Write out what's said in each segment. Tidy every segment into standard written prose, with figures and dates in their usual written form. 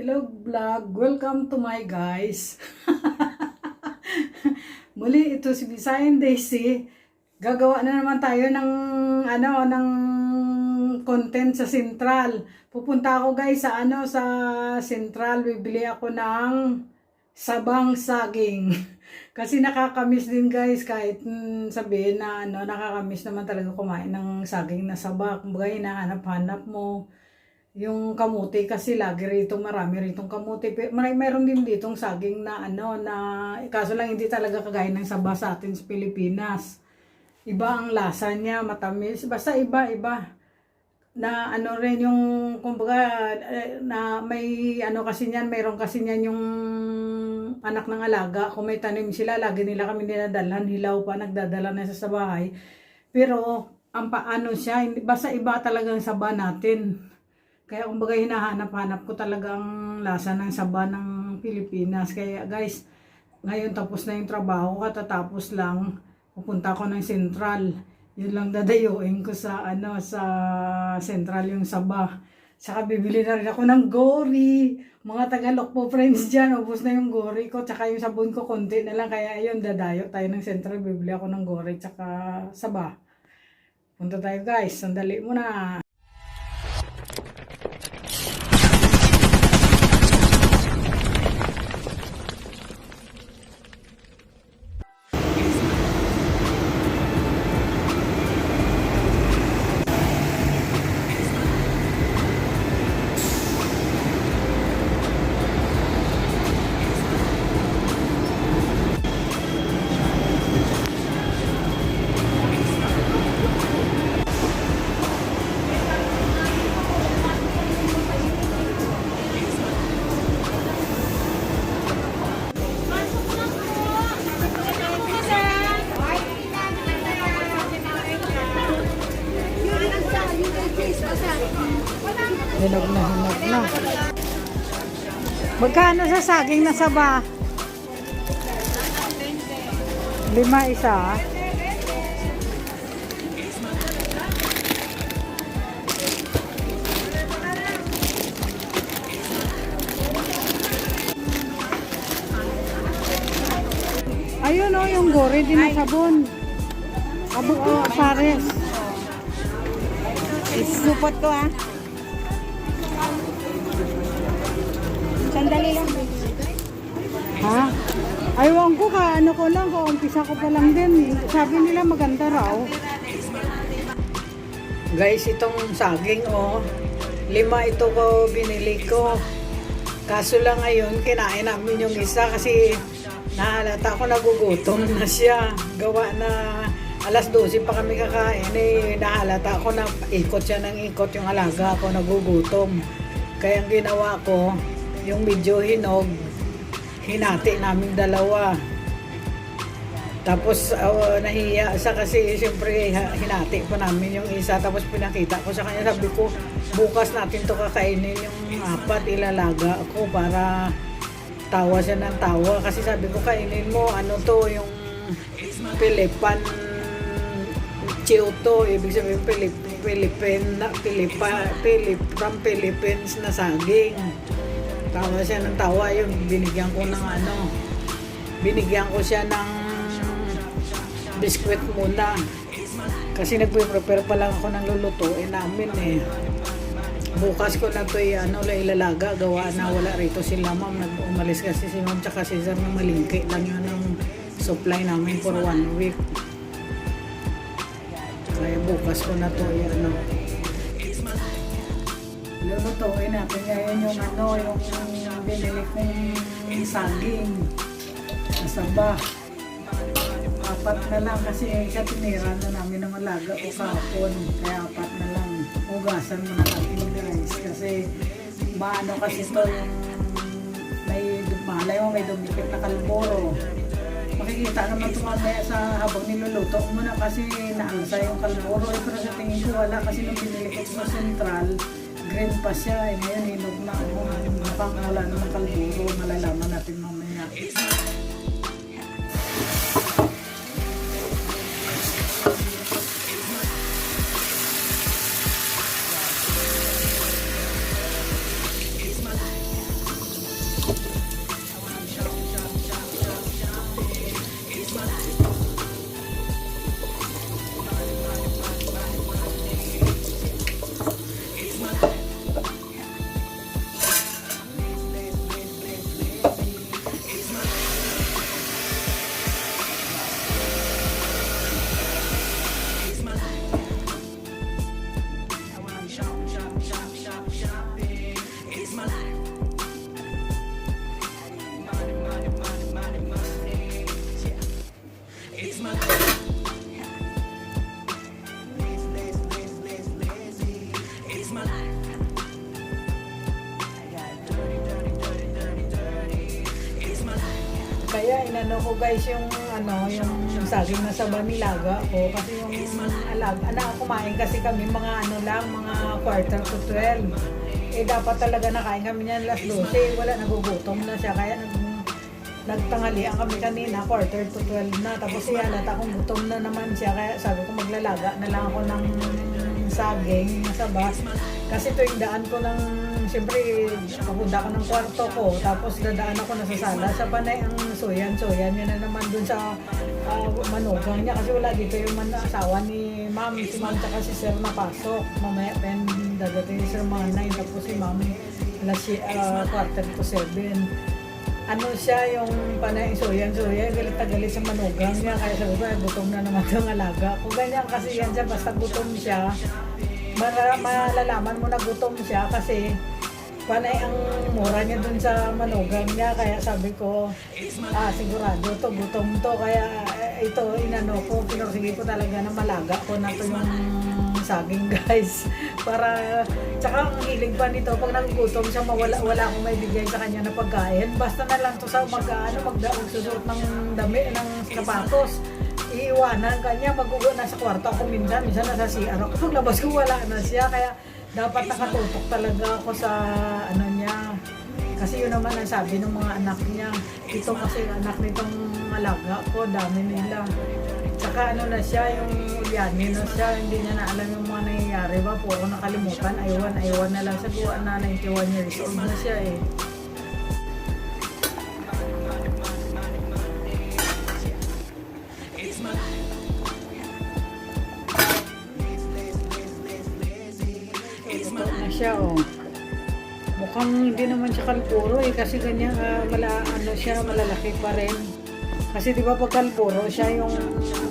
Hello vlog, welcome to my guys. Muli ito si Visayan Daisy. Gagawa na naman tayo ng content sa Central. Pupunta ako guys sa sa Central, bibili ako ng sabang saging. Kasi nakakamiss din guys kahit sabihin na nakakamiss naman talaga kumain ng saging na saba. Kumbaga hinahanap-hanap mo. Yung kamuti kasi lagi rito marami ritong kamuti. Mayroon din ditong saging na kaso lang hindi talaga kagaya ng saba sa atin sa Pilipinas. Iba ang lasa niya, matamis. Basta iba-iba. Na rin yung kumbaga na may kasi niyan, mayroon kasi niyan yung anak ng alaga. Kung may tanim sila, lagi nila kami dinadalhan, hilaw pa nagdadala na sa bahay. Pero ang siya, basta iba talagang saba natin. Kaya kumbaga hinahanap-hanap ko talagang lasa ng saba ng Pilipinas. Kaya guys, ngayon tapos na yung trabaho, katatapos lang, pupunta ko ng Central. Yun lang dadayuin ko sa sa Central yung saba. Saka bibili na rin ako ng gori. Mga Tagalog friends dyan, ubos na yung gori ko. Tsaka yung sabon ko, konti na lang. Kaya ayun, dadayo tayo ng Central, bibili ako ng gori tsaka saba. Punta tayo guys, sandali muna. Hinog na. Magkano sa saging na saba? 5 isa. Ayun yung gori din na sabon. Pares. Supot ko Sandali lang. Ha? Aywan ko ko lang, umpisa ko pa lang din. Sabi nila maganda raw. Guys, itong saging 5 ito ko binili ko. Kaso lang ngayon, kinain namin yung isa kasi nahalata ko nagugutom na siya. Gawa na alas 12 pa kami kakain nahalata ko na ikot siya ng ikot yung alaga ko, nagugutom. Kaya ang ginawa ko, yung medyo hinog, hinati namin dalawa. Tapos nahiya sa kasi siyempre hinati pa namin yung isa. Tapos pinakita ko sa kanya, sabi ko bukas natin to kakainin yung 4, ilalaga ako para tawa siya ng tawa. Kasi sabi ko kainin mo yung Philippine Chioto, ibig sabihin from Philippines na saging. Tawa siya ng tawa, yung binigyan ko siya ng biskwit muna. Kasi nagpe-prepare pa lang ako ng lulutuin namin Bukas ko na to ilalaga, gawa na wala rito sila ma'am. Nag-umalis kasi si ma'am tsaka si Cesar ng malingki lang yun ng supply namin for 1 week. Kaya bukas ko na to lulutuin natin ngayon yung binili kong saging na saba. 4 na lang kasi siya tinira na namin ng alaga o kahapon. Kaya 4 na lang. Hugasan mo na natin yung rice kasi kasi ito yung may dumikit na kalboro. Makikita naman ito mamaya sa habang niluluto mo na kasi naalsa yung kalboro. Pero sa tingin ko wala kasi nung binili ko sa Central, green pa siya. Ngayon hinog na mukhang wala naman kalburo. Malalaman natin mamaya. Kaya inano ko guys yung yung saging na sa banilaga ko kasi yung kumain kasi kami mga mga quarter to 12. Eh dapat talaga nakain kami niyan alas 12, wala nagugutom na siya kaya nagtanghalian kami kanina quarter to 12 na tapos halata kung gutom na naman siya kaya sabi ko maglalaga na lang ako ng saging na sabas kasi tuwing daan ko ng siyempre, papunta ko ng kwarto ko, tapos dadaan ako na sa sala. Sa panay ang soyan yun na naman dun sa manugang niya. Kasi wala dito yung asawa ni ma'am. Si ma'am tsaka si sir napasok. Mamaya pen dadating si sir mga 9, tapos si ma'am alas quarter to 7. Ano siya yung panay soyan, galit sa manugang niya. Kaya sabi ko, gutom na naman yung alaga. Kung ganyan kasi yan siya, basta gutom siya, malalaman mo na gutom siya kasi panay ang mura niya dun sa manugang niya kaya sabi ko sigurado to gutom to kaya ito inano ko pinursige ko talaga na malaga ko na to yung saging guys para tsaka ang hilig pa nito pag nagugutom siya wala akong may bigay sa kanya na pagkain basta na lang to sa magdaog susuot ng dami ng sapatos iiwanan kanya magugo na sa kwarto ako minsan nasa CR ako paglabas ko wala na siya kaya dapat nakatutok talaga ako sa niya kasi yun naman ang sabi ng mga anak niya ito kasi anak nitong alaga ko dami nila tsaka na siya yung ulyani na siya hindi niya na alam yung mga nangyayari ba puro nakalimutan aywan na lang sa buwan na 91 years old na siya eh. Siya mukhang hindi naman siya kalpuro kasi ganyan malalaki pa rin kasi di ba pag kalpuro siya yung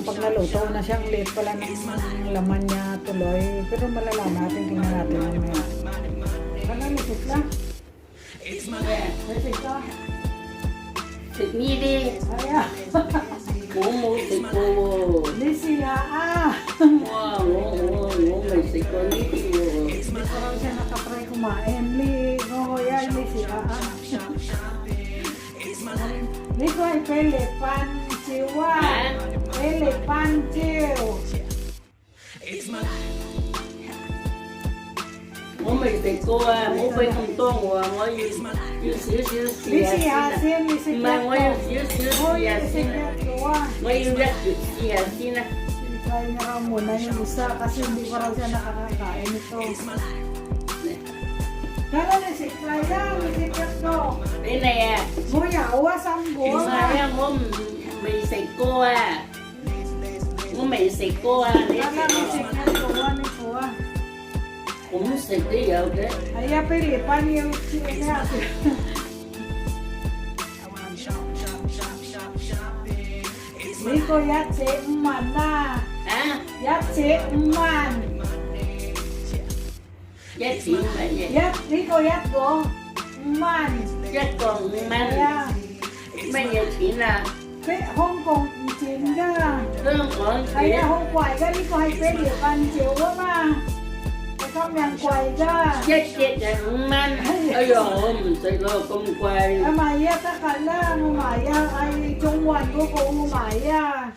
pag naluto na siya ang liit pala ng laman niya tuloy pero malalaman natin tingnan natin mamaya lisik na lisik ka Sigmidi aya Momo siko lisiya Wow, may siko nito parang siya nakatry kumain. Siya. Liko ay pele panchiwa. Pele panchiw. Mo may siko mo may tuntong mo Lisiyasin. mo yasin Try niya raw muna yung isa kasi hindi pa raw siya nakakakain ito. Kala na si Kaya, masikat ko. Ina ya. Muya, sambo. Saya mo may siko mo may siko Kala na si Kaya, Kumusta dia okay? Aya Pilipan yung siya. Liko yatse mana. Yatse man. Liko yatgo man. Yatgo man. Mày chỉ là Hong Kong chính ra. Hong Kong Hay là Hong Quải ra Liko hay Pilipan chiếu quá mà. Không nhận quầy ra. chết man. Ôi dồi mình sẽ lo công quay. Maya tất cả là Maya ai Trung Quốc của cô Maya.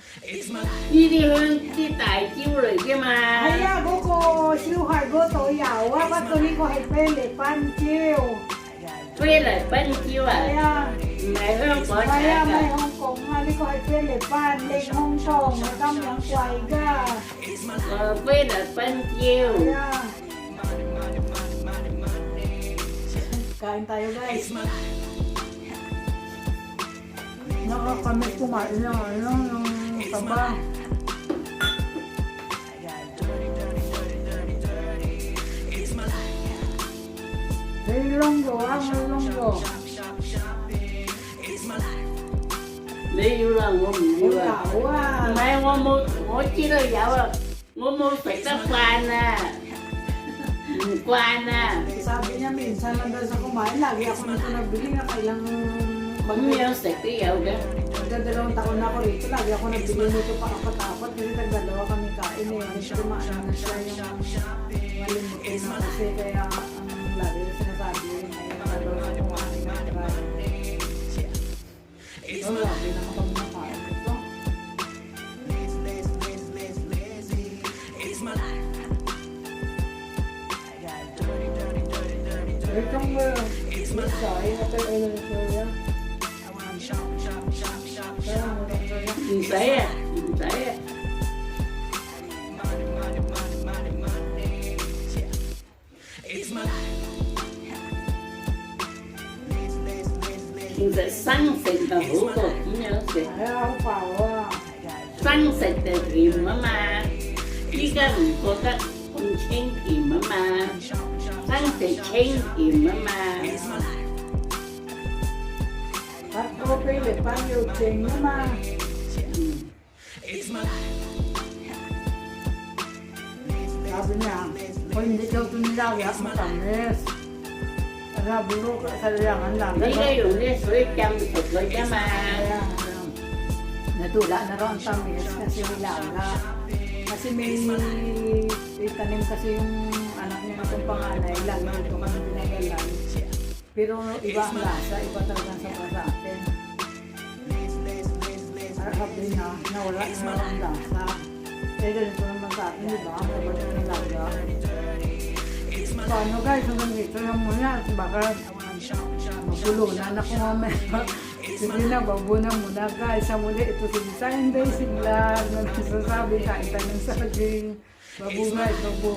Đi hơn đi tại chiêu rồi kia mà. Hay của cô siêu hải của tôi giàu á, bắt tôi đi có hay phê để pan chiêu. Phê lại pan chiêu à? Mày không có Maya mày Hong Kong mà đi có hay phê để pan lên Hong Kong mà không nhận quầy ra. Phê lại pan chiêu. Kain tayo guys. Nakakamit kumain yung taba. May longgo may longgo. Lấy yêu là ngô mình Mai ngô chỉ là dạo à. Ngô phải các quan à. Quan à. Sabi niya minsan lang daw sa kumain, lagi ako nito nabili na kailang Yung sexy yaw ka. Magdadalawang taon na ako rito, lagi ako nagbili nito pa apat-apat kasi tagdalawa kami kain eh. Kasi maano na siya yung malimutin na kasi kaya ang lagi na sinasabi ngayon na daw sa kumain na try. So, lagi na Sorry, ito yung Indonesia. Saya. Saya. The sunset là hữu tục nhớ sự Ayaw pa, wala. sunset là gì mà chỉ cần có các con chén thì mà sunset chén thì mà At ko Pilipan yung ting naman. Sabi niya, kung hindi daw ito nilagyan, matamis. Sabi ko, sa liyangan lang. đi cái đường đi suối chăm thực rồi chứ mà Natula na raw ang tamis kasi wala. Kasi may itanim kasi yung anak niya itong panganay lang ito kami pinagalan. Pero iba ang lasa, iba talaga sa atin. Sabi niya, nawala na raw ang lasa. Eh, ganito naman sa atin, di ba? May ba't yung nalaga? Paano guys, hanggang dito lang muna. Baka magulunan ako mamaya. Sige na, babu na muna guys. Sa muli, ito si Design Day, si Vlog, na nagsasabi, kain ng saging. Babu guys, babu.